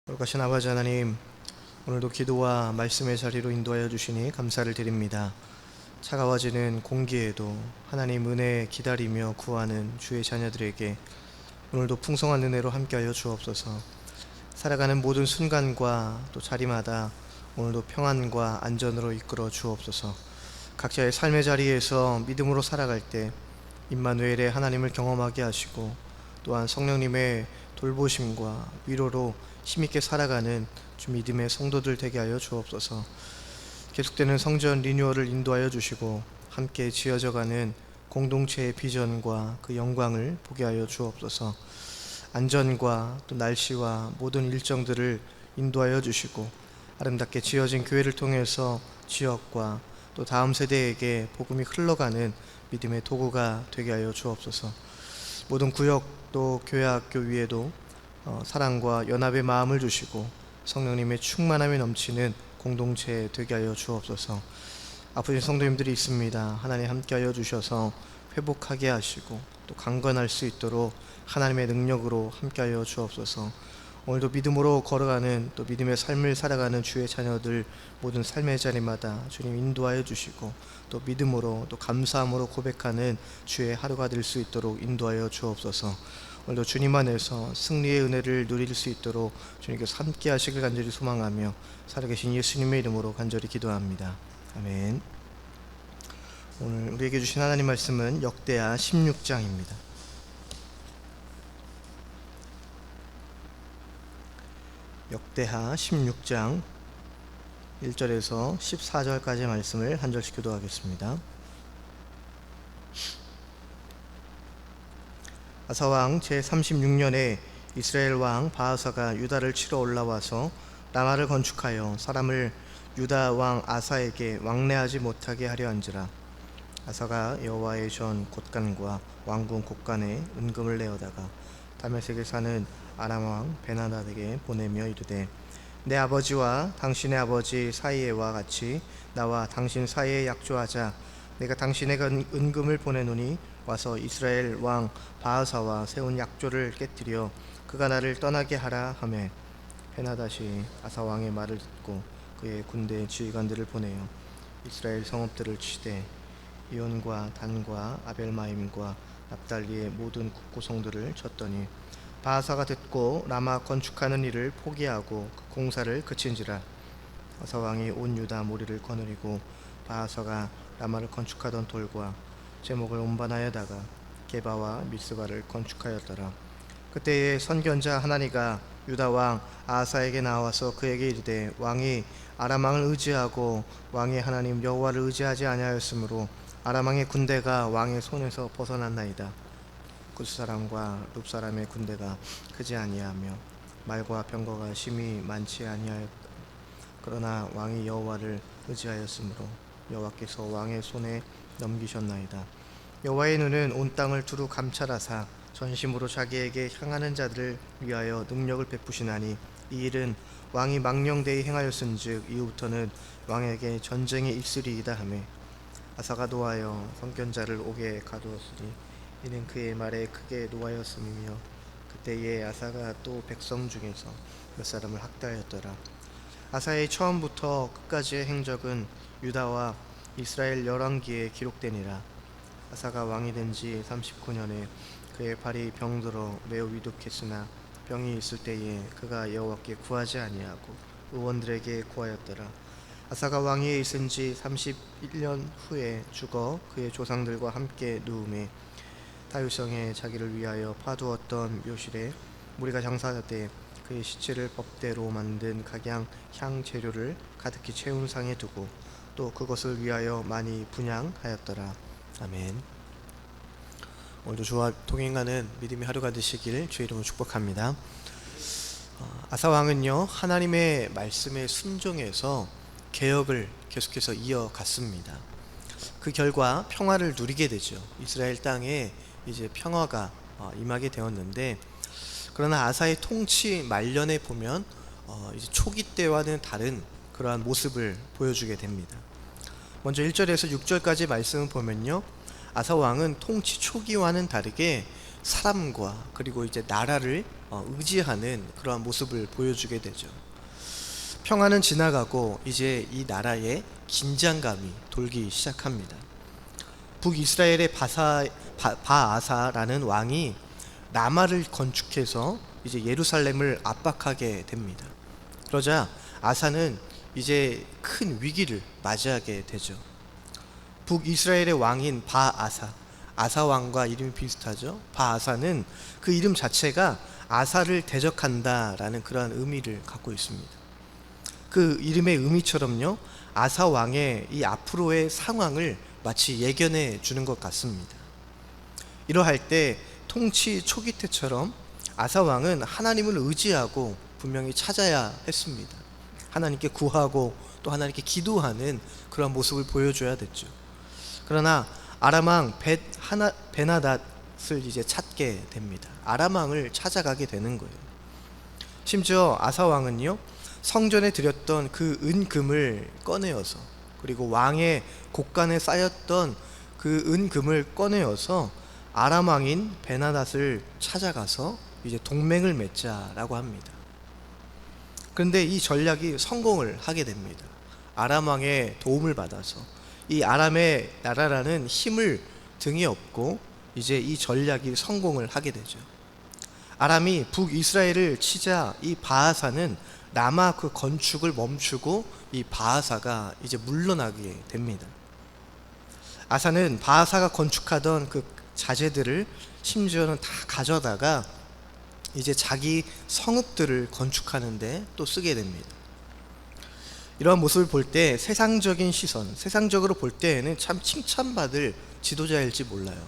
거룩하신 아버지 하나님, 오늘도 기도와 말씀의 자리로 인도하여 주시니 감사를 드립니다. 차가워지는 공기에도 하나님 은혜 기다리며 구하는 주의 자녀들에게 오늘도 풍성한 은혜로 함께하여 주옵소서. 살아가는 모든 순간과 또 자리마다 오늘도 평안과 안전으로 이끌어 주옵소서. 각자의 삶의 자리에서 믿음으로 살아갈 때 임마누엘의 하나님을 경험하게 하시고, 또한 성령님의 돌보심과 위로로 힘있게 살아가는 주 믿음의 성도들 되게 하여 주옵소서. 계속되는 성전 리뉴얼을 인도하여 주시고 함께 지어져가는 공동체의 비전과 그 영광을 보게 하여 주옵소서. 안전과 또 날씨와 모든 일정들을 인도하여 주시고 아름답게 지어진 교회를 통해서 지역과 또 다음 세대에게 복음이 흘러가는 믿음의 도구가 되게 하여 주옵소서. 모든 구역 또 교회 학교 위에도 사랑과 연합의 마음을 주시고 성령님의 충만함이 넘치는 공동체 되게 하여 주옵소서. 아프신 성도님들이 있습니다. 하나님 함께하여 주셔서 회복하게 하시고 또 강건할 수 있도록 하나님의 능력으로 함께하여 주옵소서. 오늘도 믿음으로 걸어가는 또 믿음의 삶을 살아가는 주의 자녀들 모든 삶의 자리마다 주님 인도하여 주시고 또 믿음으로 또 감사함으로 고백하는 주의 하루가 될 수 있도록 인도하여 주옵소서. 오늘도 주님 안에서 승리의 은혜를 누릴 수 있도록 주님께서 함께 하시길 간절히 소망하며 살아계신 예수님의 이름으로 간절히 기도합니다. 아멘. 오늘 우리에게 주신 하나님 말씀은 역대하 16장입니다. 역대하 16장 1절에서 14절까지의 말씀을 한 절씩 교도하겠습니다. 아사왕 제36년에 이스라엘 왕 바하사가 유다를 치러 올라와서 라마를 건축하여 사람을 유다 왕 아사에게 왕래하지 못하게 하려 한지라. 아사가 여호와의 전 곳간과 왕궁 곳간에 은금을 내어다가 다메섹에 사는 아람 왕 베나닷에게 보내며 이르되, 내 아버지와 당신의 아버지 사이에와 같이 나와 당신 사이에 약조하자. 내가 당신에게 은금을 보내노니 와서 이스라엘 왕 바하사와 세운 약조를 깨뜨려 그가 나를 떠나게 하라 하매, 베나닷이 아사 왕의 말을 듣고 그의 군대 지휘관들을 보내어 이스라엘 성읍들을 치되 이온과 단과 아벨마임과 납달리의 모든 국고성들을 쳤더니 바하사가 듣고 라마 건축하는 일을 포기하고 그 공사를 그친지라. 아사 왕이 온 유다 무리를 거느리고 바하사가 라마를 건축하던 돌과 제목을 운반하여다가 게바와 미스바를 건축하였더라. 그때에 선견자 하나니가 유다 왕 아하사에게 나와서 그에게 이르되, 왕이 아람 왕을 의지하고 왕의 하나님 여호와를 의지하지 아니하였으므로 아람 왕의 군대가 왕의 손에서 벗어났나이다. 구스 사람과 룹 사람의 군대가 크지 아니하며 말과 병거가 심히 많지 아니하였다. 그러나 왕이 여호와를 의지하였으므로 여호와께서 왕의 손에 넘기셨나이다. 여호와의 눈은 온 땅을 두루 감찰하사 전심으로 자기에게 향하는 자들을 위하여 능력을 베푸시나니 이 일은 왕이 망령되이 행하였은즉 이후부터는 왕에게 전쟁이 있으리이다 하매, 아사가 노하여 선견자를 옥에 가두었으니 이는 그의 말에 크게 노하였음이며, 그때에 아사가 또 백성 중에서 몇 사람을 학대하였더라. 아사의 처음부터 끝까지의 행적은 유다와 이스라엘 열왕기에 기록되니라. 아사가 왕이 된 지 39년에 그의 발이 병들어 매우 위독했으나 병이 있을 때에 그가 여호와께 구하지 아니하고 의원들에게 구하였더라. 아사가 왕위에 있은 지 31년 후에 죽어 그의 조상들과 함께 누움에 다윗성에 자기를 위하여 파두었던 묘실에 무리가 장사하되 그의 시체를 법대로 만든 각양 향 재료를 가득히 채운 상에 두고 또 그것을 위하여 많이 분향하였더라. 아멘. 오늘도 주와 동행하는 믿음의 하루가 되시길 주의 이름으로 축복합니다. 아사 왕은요, 하나님의 말씀에 순종해서 개혁을 계속해서 이어갔습니다. 그 결과 평화를 누리게 되죠. 이스라엘 땅에 이제 평화가 임하게 되었는데, 그러나 아사의 통치 말년에 보면 이제 초기 때와는 다른 그러한 모습을 보여주게 됩니다. 먼저 1절에서 6절까지 말씀을 보면요, 아사 왕은 통치 초기와는 다르게 사람과 그리고 이제 나라를 의지하는 그러한 모습을 보여주게 되죠. 평화는 지나가고 이제 이 나라에 긴장감이 돌기 시작합니다. 북이스라엘의 바아사라는 왕이 라마를 건축해서 이제 예루살렘을 압박하게 됩니다. 그러자 아사는 이제 큰 위기를 맞이하게 되죠. 북이스라엘의 왕인 아사 왕과 이름이 비슷하죠. 바아사는 그 이름 자체가 아사를 대적한다라는 그러한 의미를 갖고 있습니다. 그 이름의 의미처럼요, 아사 왕의 이 앞으로의 상황을 마치 예견해 주는 것 같습니다. 이러할 때 통치 초기 때처럼 아사 왕은 하나님을 의지하고 분명히 찾아야 했습니다. 하나님께 구하고 또 하나님께 기도하는 그런 모습을 보여줘야 됐죠. 그러나 아람 왕 베나닷을 이제 찾게 됩니다. 아람 왕을 찾아가게 되는 거예요. 심지어 아사 왕은요, 성전에 드렸던 그 은금을 꺼내어서, 그리고 왕의 곡간에 쌓였던 그 은금을 꺼내어서 아람 왕인 베나닷을 찾아가서 이제 동맹을 맺자라고 합니다. 그런데 이 전략이 성공을 하게 됩니다. 아람 왕의 도움을 받아서 이 아람의 나라라는 힘을 등에 업고 이제 이 전략이 성공을 하게 되죠. 아람이 북이스라엘을 치자 이 바아사는 라마 그 건축을 멈추고 이 바아사가 이제 물러나게 됩니다. 아사는 바아사가 건축하던 그 자재들을 심지어는 다 가져다가 이제 자기 성읍들을 건축하는데 또 쓰게 됩니다. 이러한 모습을 볼 때 세상적인 시선, 세상적으로 볼 때에는 참 칭찬받을 지도자일지 몰라요.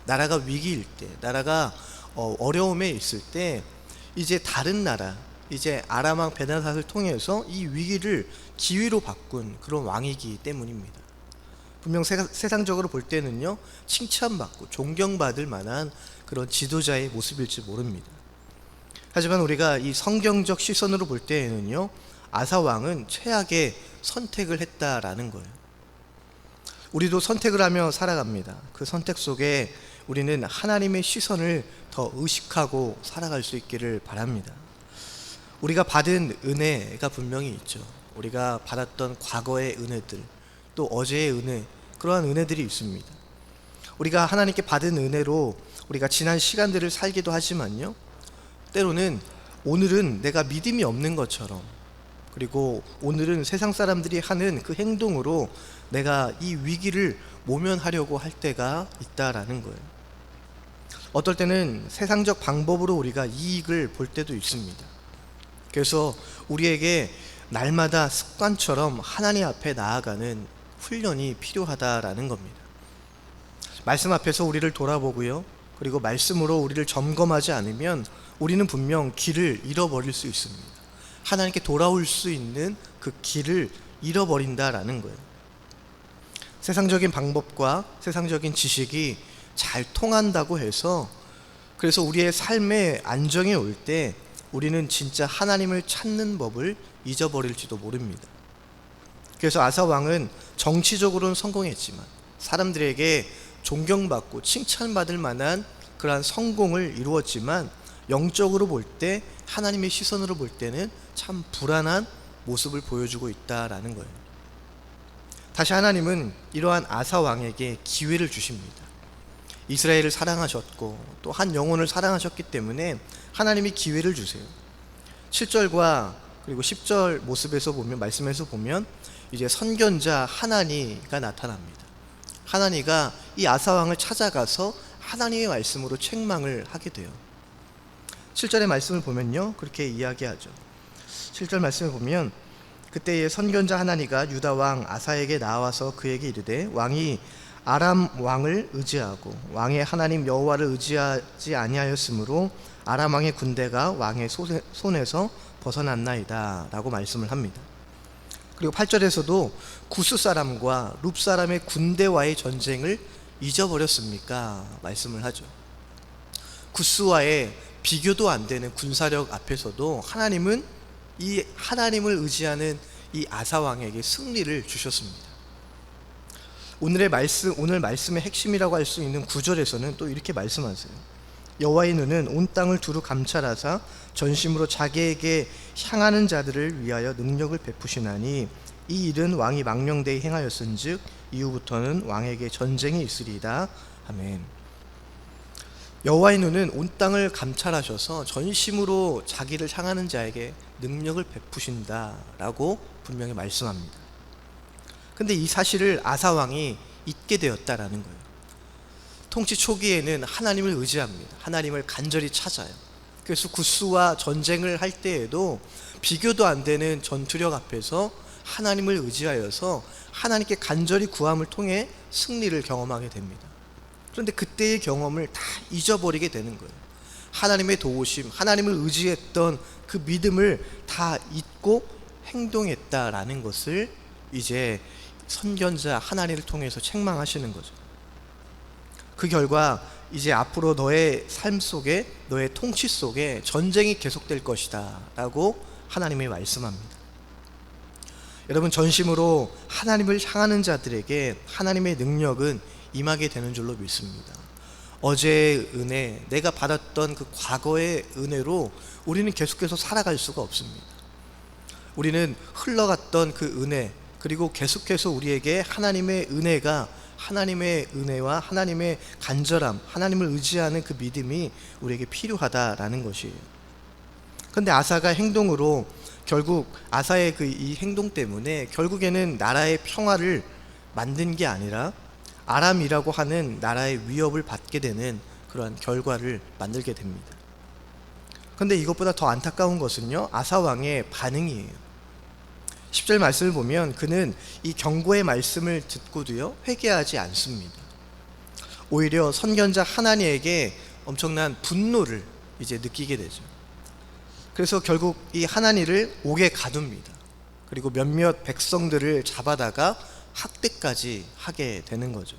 나라가 위기일 때, 나라가 어려움에 있을 때 이제 다른 나라, 이제 아람 왕 베나닷을 통해서 이 위기를 기회로 바꾼 그런 왕이기 때문입니다. 분명 세상적으로 볼 때는요, 칭찬받고 존경받을 만한 그런 지도자의 모습일지 모릅니다. 하지만 우리가 이 성경적 시선으로 볼 때에는요, 아사 왕은 최악의 선택을 했다라는 거예요. 우리도 선택을 하며 살아갑니다. 그 선택 속에 우리는 하나님의 시선을 더 의식하고 살아갈 수 있기를 바랍니다. 우리가 받은 은혜가 분명히 있죠. 우리가 받았던 과거의 은혜들, 또 어제의 은혜, 그러한 은혜들이 있습니다. 우리가 하나님께 받은 은혜로 우리가 지난 시간들을 살기도 하지만요, 때로는 오늘은 내가 믿음이 없는 것처럼, 그리고 오늘은 세상 사람들이 하는 그 행동으로 내가 이 위기를 모면하려고 할 때가 있다라는 거예요. 어떨 때는 세상적 방법으로 우리가 이익을 볼 때도 있습니다. 그래서 우리에게 날마다 습관처럼 하나님 앞에 나아가는 훈련이 필요하다라는 겁니다. 말씀 앞에서 우리를 돌아보고요, 그리고 말씀으로 우리를 점검하지 않으면 우리는 분명 길을 잃어버릴 수 있습니다. 하나님께 돌아올 수 있는 그 길을 잃어버린다라는 거예요. 세상적인 방법과 세상적인 지식이 잘 통한다고 해서, 그래서 우리의 삶의 안정이 올 때 우리는 진짜 하나님을 찾는 법을 잊어버릴지도 모릅니다. 그래서 아사 왕은 정치적으로는 성공했지만 사람들에게 존경받고 칭찬받을 만한 그러한 성공을 이루었지만 영적으로 볼 때, 하나님의 시선으로 볼 때는 참 불안한 모습을 보여주고 있다라는 거예요. 다시 하나님은 이러한 아사 왕에게 기회를 주십니다. 이스라엘을 사랑하셨고 또 한 영혼을 사랑하셨기 때문에 하나님이 기회를 주세요. 7절과 그리고 10절 모습에서 보면, 말씀에서 보면 이제 선견자 하나니가 나타납니다. 하나니가 이 아사 왕을 찾아가서 하나님의 말씀으로 책망을 하게 돼요. 7절의 말씀을 보면요, 그렇게 이야기하죠. 7절 말씀을 보면, 그때의 선견자 하나니가 유다 왕 아사에게 나와서 그에게 이르되, 왕이 아람 왕을 의지하고 왕의 하나님 여호와를 의지하지 아니하였으므로 아람 왕의 군대가 왕의 손에서 벗어났나이다 라고 말씀을 합니다. 그리고 8절에서도 구스 사람과 룹 사람의 군대와의 전쟁을 잊어버렸습니까? 말씀을 하죠. 구스와의 비교도 안 되는 군사력 앞에서도 하나님은 이 하나님을 의지하는 이 아사 왕에게 승리를 주셨습니다. 오늘 말씀의 핵심이라고 할 수 있는 9절에서는 또 이렇게 말씀하세요. 여호와의 눈은 온 땅을 두루 감찰하사 전심으로 자기에게 향하는 자들을 위하여 능력을 베푸시나니 이 일은 왕이 망령되이 행하였은즉 이후부터는 왕에게 전쟁이 있으리이다. 아멘. 여호와의 눈은 온 땅을 감찰하셔서 전심으로 자기를 향하는 자에게 능력을 베푸신다라고 분명히 말씀합니다. 근데 이 사실을 아사 왕이 잊게 되었다라는 거예요. 통치 초기에는 하나님을 의지합니다. 하나님을 간절히 찾아요. 그래서 굿수와 전쟁을 할 때에도 비교도 안 되는 전투력 앞에서 하나님을 의지하여서 하나님께 간절히 구함을 통해 승리를 경험하게 됩니다. 그런데 그때의 경험을 다 잊어버리게 되는 거예요. 하나님의 도우심, 하나님을 의지했던 그 믿음을 다 잊고 행동했다라는 것을 이제 선견자 하나님을 통해서 책망하시는 거죠. 그 결과 이제 앞으로 너의 삶 속에, 너의 통치 속에 전쟁이 계속될 것이다 라고 하나님이 말씀합니다. 여러분, 전심으로 하나님을 향하는 자들에게 하나님의 능력은 임하게 되는 줄로 믿습니다. 어제의 은혜, 내가 받았던 그 과거의 은혜로 우리는 계속해서 살아갈 수가 없습니다. 우리는 흘러갔던 그 은혜, 그리고 계속해서 우리에게 하나님의 은혜가, 하나님의 은혜와 하나님의 간절함, 하나님을 의지하는 그 믿음이 우리에게 필요하다라는 것이에요. 그런데 아사가 행동으로 결국 아사의 그 이 행동 때문에 결국에는 나라의 평화를 만든 게 아니라 아람이라고 하는 나라의 위협을 받게 되는 그러한 결과를 만들게 됩니다. 그런데 이것보다 더 안타까운 것은요, 아사 왕의 반응이에요. 10절 말씀을 보면 그는 이 경고의 말씀을 듣고도요 회개하지 않습니다. 오히려 선견자 하나니에게 엄청난 분노를 이제 느끼게 되죠. 그래서 결국 이 하나니를 옥에 가둡니다. 그리고 몇몇 백성들을 잡아다가 학대까지 하게 되는 거죠.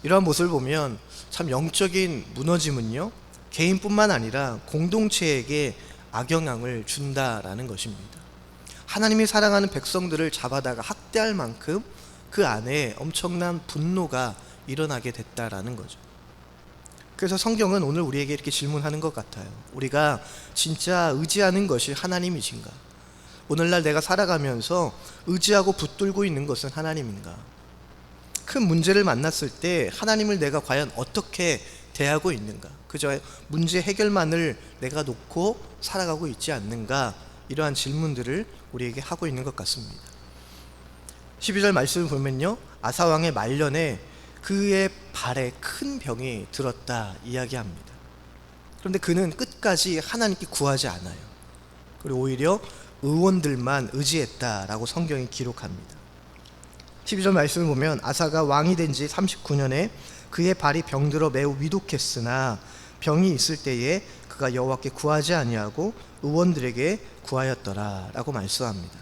이러한 모습을 보면 참 영적인 무너짐은요 개인뿐만 아니라 공동체에게 악영향을 준다라는 것입니다. 하나님이 사랑하는 백성들을 잡아다가 학대할 만큼 그 안에 엄청난 분노가 일어나게 됐다라는 거죠. 그래서 성경은 오늘 우리에게 이렇게 질문하는 것 같아요. 우리가 진짜 의지하는 것이 하나님이신가? 오늘날 내가 살아가면서 의지하고 붙들고 있는 것은 하나님인가? 큰 문제를 만났을 때 하나님을 내가 과연 어떻게 대하고 있는가? 그저 문제 해결만을 내가 놓고 살아가고 있지 않는가? 이러한 질문들을 우리에게 하고 있는 것 같습니다. 12절 말씀을 보면요, 아사왕의 말년에 그의 발에 큰 병이 들었다 이야기합니다. 그런데 그는 끝까지 하나님께 구하지 않아요. 그리고 오히려 의원들만 의지했다라고 성경이 기록합니다. 12절 말씀을 보면 아사가 왕이 된 지 39년에 그의 발이 병들어 매우 위독했으나 병이 있을 때에 그가 여호와께 구하지 아니하고 의원들에게 구하였더라 라고 말씀합니다.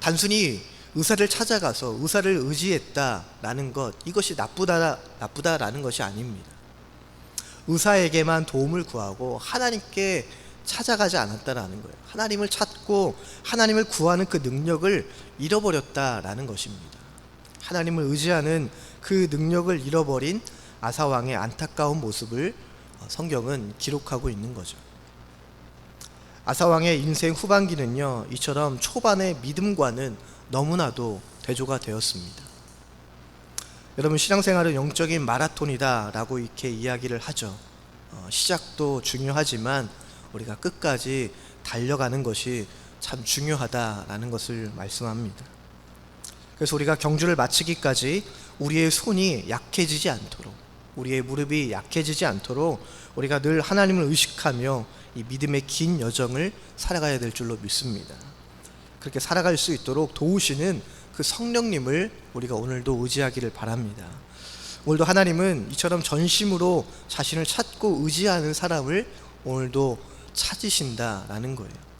단순히 의사를 찾아가서 의사를 의지했다라는 것, 이것이 나쁘다라는 것이 아닙니다. 의사에게만 도움을 구하고 하나님께 찾아가지 않았다라는 거예요. 하나님을 찾고 하나님을 구하는 그 능력을 잃어버렸다라는 것입니다. 하나님을 의지하는 그 능력을 잃어버린 아사왕의 안타까운 모습을 성경은 기록하고 있는 거죠. 아사왕의 인생 후반기는요 이처럼 초반의 믿음과는 너무나도 대조가 되었습니다. 여러분, 신앙생활은 영적인 마라톤이다 라고 이렇게 이야기를 하죠. 시작도 중요하지만 우리가 끝까지 달려가는 것이 참 중요하다라는 것을 말씀합니다. 그래서 우리가 경주를 마치기까지 우리의 손이 약해지지 않도록, 우리의 무릎이 약해지지 않도록 우리가 늘 하나님을 의식하며 이 믿음의 긴 여정을 살아가야 될 줄로 믿습니다. 그렇게 살아갈 수 있도록 도우시는 그 성령님을 우리가 오늘도 의지하기를 바랍니다. 오늘도 하나님은 이처럼 전심으로 자신을 찾고 의지하는 사람을 오늘도 찾으신다라는 거예요.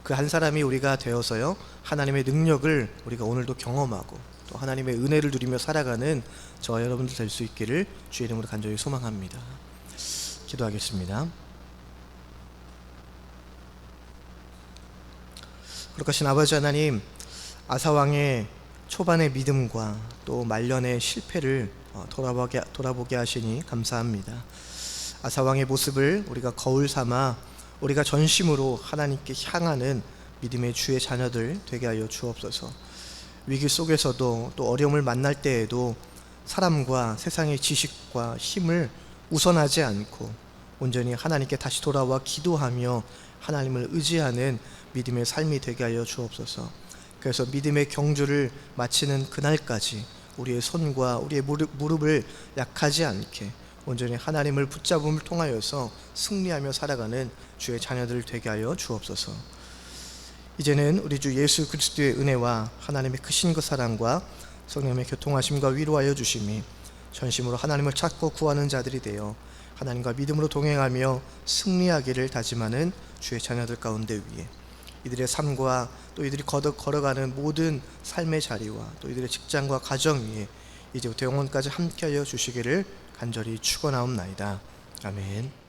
그 한 사람이 우리가 되어서요 하나님의 능력을 우리가 오늘도 경험하고 또 하나님의 은혜를 누리며 살아가는 저와 여러분들 될 수 있기를 주의 이름으로 간절히 소망합니다. 기도하겠습니다. 거룩하신 아버지 하나님, 아사왕의 초반의 믿음과 또 말년의 실패를 돌아보게 하시니 감사합니다. 아사왕의 모습을 우리가 거울 삼아 우리가 전심으로 하나님께 향하는 믿음의 주의 자녀들 되게 하여 주옵소서. 위기 속에서도 또 어려움을 만날 때에도 사람과 세상의 지식과 힘을 우선하지 않고 온전히 하나님께 다시 돌아와 기도하며 하나님을 의지하는 믿음의 삶이 되게 하여 주옵소서. 그래서 믿음의 경주를 마치는 그날까지 우리의 손과 우리의 무릎을 약하지 않게 온전히 하나님을 붙잡음을 통하여서 승리하며 살아가는 주의 자녀들 되게 하여 주옵소서. 이제는 우리 주 예수 그리스도의 은혜와 하나님의 크신 그 사랑과 성령의 교통하심과 위로하여 주심이 전심으로 하나님을 찾고 구하는 자들이 되어 하나님과 믿음으로 동행하며 승리하기를 다짐하는 주의 자녀들 가운데 위에 이들의 삶과 또 이들이 걸어가는 모든 삶의 자리와 또 이들의 직장과 가정 위에 이제부터 영원까지 함께하여 주시기를 간절히 축원하옵나이다. 아멘.